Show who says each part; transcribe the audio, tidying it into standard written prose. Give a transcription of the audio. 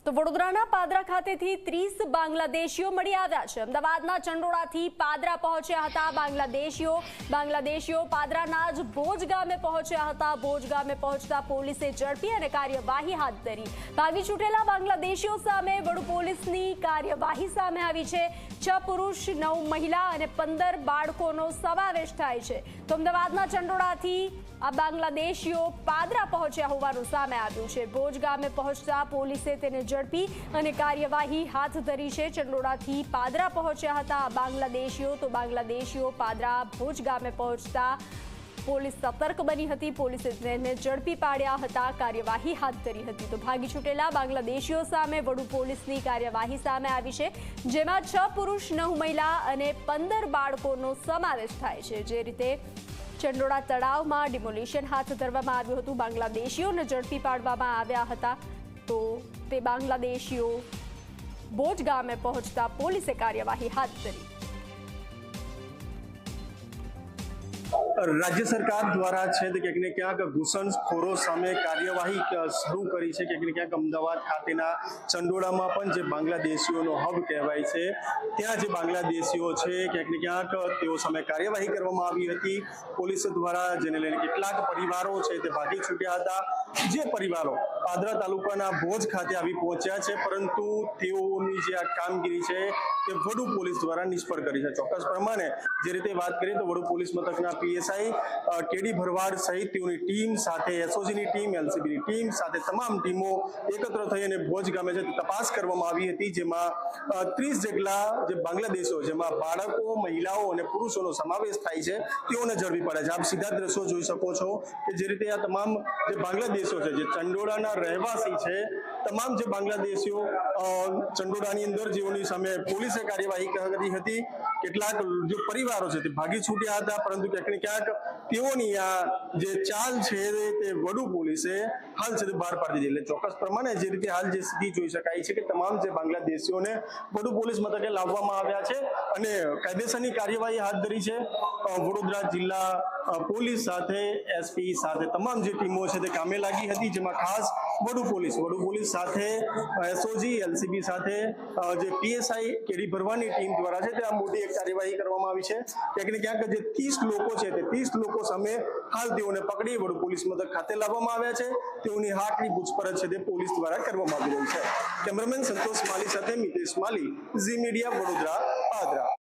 Speaker 1: તો વડોદરાના પાદરા ખાતેથી 30 બાંગ્લાદેશીઓ મળી આવ્યા છે। અમદાવાદના ચંડોળાથી પાદરા પહોંચ્યા હતા બાંગ્લાદેશીઓ પાદરાના જ ભોજ ગામે પહોંચ્યા હતા। ભોજ ગામે પહોંચતા પોલીસે ઝડપી અને કાર્યવાહી હાથ ધરી। ભાગી છૂટેલા બાંગ્લાદેશીઓ સામે વડુ પોલીસની કાર્યવાહી સામે આવી છે। 6 પુરુષ 9 મહિલા અને 15 બાળકોનો સમાવેશ થાય છે। તો અમદાવાદના ચંડોળાથી આ બાંગ્લાદેશીઓ પાદરા પહોંચ્યા હોવાનું સામે આવ્યું છે। ભોજ ગામે પહોંચતા પોલીસે તેને ઝડપી અને કાર્યવાહી હાથ ધરી છે। ચંડોળાથી પાદરા પહોંચ્યા હતા આ બાંગ્લાદેશીઓ પાદરા ભોજ ગામે પહોંચતા પોલીસ સતર્ક બની હતી। પોલીસે તેને ઝડપી પાડ્યા હતા, કાર્યવાહી હાથ ધરી હતી। તો ભાગી છૂટેલા બાંગ્લાદેશીઓ સામે વડુ પોલીસની કાર્યવાહી સામે આવી છે, જેમાં 6 પુરુષ 9 મહિલા અને 15 બાળકોનો સમાવેશ થાય છે। જે રીતે ચંડોળા તળાવમાં ડિમોલિશન હાથ ધરવામાં આવ્યું હતું, બાંગ્લાદેશીઓને ઝડપી પાડવામાં આવ્યા હતા। તો તે બાંગ્લાદેશીઓ ભોજ ગામે પહોંચતા પોલીસે કાર્યવાહી હાથ ધરી।
Speaker 2: राज्य सरकार द्वारा क्यांक ने क्यांक घूसणखोरो सामे कार्यवाही शुरू करी है। क्यांक ने क्यांक अमदावाद खातेना चंडोळामां पण जे बांग्लादेशीओनो हब कहेवाय छे त्यां जे बांग्लादेशीओ छे क्यांक ने क्यांक तेओ सामे कार्यवाही करवामां आवी हती। पोलीस द्वारा जेने लईने केटलाक परिवारो छे ते भागी छूट्या हता। जे परिवारो पादरा तालुकाना भोज खाते आवी पहोंच्या छे, परंतु तेओनी जे आ कामगीरी छे ते वडु पोलीस द्वारा निष्फळ करी छे। ચોક્કસ પ્રમાણે જે રીતે વાત કરીએ તો વડુ પોલીસ મથકના પીએસઆઈ કેડી ભરવાડ સહિત તેઓની ટીમ સાથે એસઓજીની ટીમ, એલસીબીની ટીમ સાથે તમામ ટીમો એકત્ર થઈ અને ભોજ ગામે જે તપાસ કરવામાં આવી હતી, જેમાં 30 જેટલા જે બાંગ્લાદેશો, જેમાં બાળકો, મહિલાઓ અને પુરુષોનો સમાવેશ થાય છે, તેઓને ઝડપી પડે છે। આપ સીધા દ્રશ્યો જોઈ શકો છો કે જે રીતે આ તમામ જે બાંગ્લાદેશો છે, જે ચંડોળાના રહેવાસી છે, તમામ જે બાંગ્લાદેશીઓ ચંડોળાની અંદર જેઓની સામે પોલીસે કાર્યવાહી કરી હતી। કેટલાક જે પરિવારો છે તે ભાગી છૂટ્યા હતા, પરંતુ ક્યાંક ને ક્યાંક તેઓની આ જે ચાલ છે તે વડુ પોલીસે હાલ છે બહાર પાડી દીધી। એટલે ચોક્કસ પ્રમાણે જે રીતે હાલ જે સ્થિતિ જોઈ શકાય છે કે તમામ જે બાંગ્લાદેશીઓને વડુ પોલીસ મથકે લાવવામાં આવ્યા છે અને કાયદેસરની કાર્યવાહી હાથ ધરી છે। વડોદરા જિલ્લા પોલીસ સાથે એસપી સાથે તમામ જે ટીમો છે તે કામે લાગી હતી, જેમાં ખાસ વડુ પોલીસ સાથે એસઓજી, એલસીબી સાથે જે પીએસઆઈ કેડી ભરવાની ટીમ દ્વારા છે તે આ મોટી એક કાર્યવાહી કરવામાં આવી છે। ક્યાંક ને ક્યાંક જે 30 લોકો છે તે 30 લોકો સામે હાલ તેઓને પકડી વડુ પોલીસ મથક ખાતે લાવવામાં આવ્યા છે। તેઓની હાકની પૂછપરછ છે તે પોલીસ દ્વારા કરવામાં આવી રહી છે। કેમેરામેન સંતોષ માલી સાથે મિતેશ માલી, ઝી મીડિયા, વડોદરા, પાદરા।